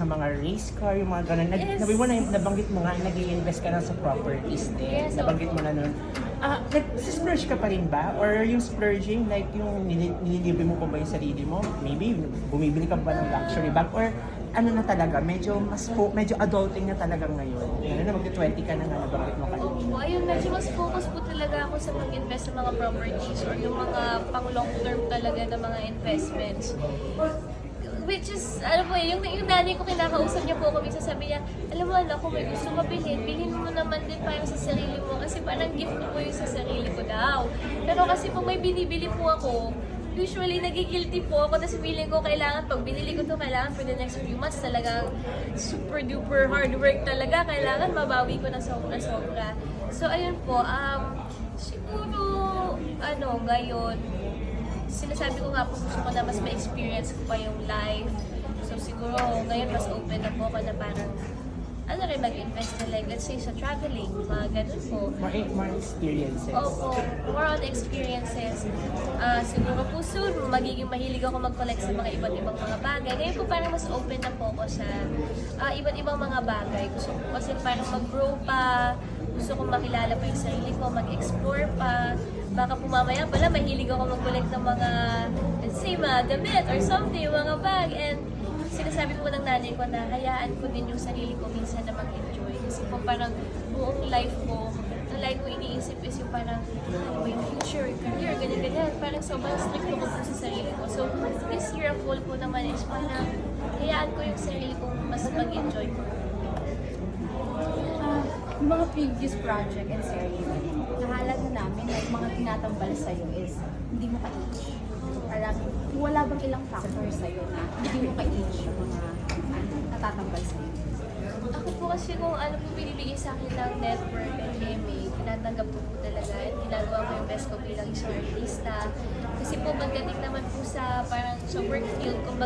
sa mga race car, yung mga ganun. Yes. Nabi mo na, nabanggit mo nga, nag-i-invest ka na sa properties din. Yes, Nabanggit mo na nun. Nag-splurge ka pa rin ba? Or yung splurging, like yung nililibre mo pa ba yung sarili mo? Maybe, bumibili ka ba ng luxury bag? Or ano na talaga, medyo adulting na talaga ngayon. Ano na, mag-20 ka na nga, nabanggit mo kanina. Opo, ayun, medyo mas focus po talaga ako sa mag-invest sa mga properties or yung mga pang long term talaga na mga investments. Which is, alam mo yung nanay ko kinakausap niya po ako, minsan sabi niya, alam mo anak, kung may gusto ka bilhin mo naman din parang sa sarili mo kasi parang gift mo yung sa sarili ko daw. Pero kasi pag may binibili po ako, usually nagigilty po ako, tapos feeling ko kailangan, pag binili ko to, kailangan for the next few months talagang super duper hard work talaga, kailangan mabawi ko na sobra. So ayun po, siguro, ngayon, sinasabi ko nga po gusto ko na mas ma-experience ko pa yung life. So siguro ngayon mas open na po ako na parang mag-invest na like let's say sa traveling, mga ganun po. More experiences. Opo, more on experiences. Siguro po soon, magiging mahilig ako mag-collect sa mga iba't ibang mga bagay. Ngayon po parang mas open na po ako sa iba't ibang mga bagay. Gusto ko kasi parang mag-grow pa, gusto ko makilala pa yung sarili ko, mag-explore pa. Baka po mamaya pala mahilig ako mag-collect ng mga, let's say, mga damit or something, mga bag. And sinasabi ko ng nanay ko na hayaan ko din yung sarili ko minsan na mag-enjoy. Kasi po parang buong life ko, ang lagi ko iniisip is yung parang, ano ba yung future, career, ganyan-ganyan. Parang sobrang strict ko po sa sarili ko. So this year, ang goal ko naman is parang hayaan ko yung sarili kong mas mag-enjoy ko. Yung mga previous project and series, nahalala namin na yung mga tinatambal sa'yo is hindi mo ka-age. Parang wala bang ilang factors sa'yo na hindi mo ka-age yung mga natatambal sa'yo? Ako po kasi kung ano po binibigay sa akin ng network and MA, tinatanggap ko po talaga at ginagawa ko yung best ko bilang isang artista. Kasi po pagdating naman po sa parang sa work field, kung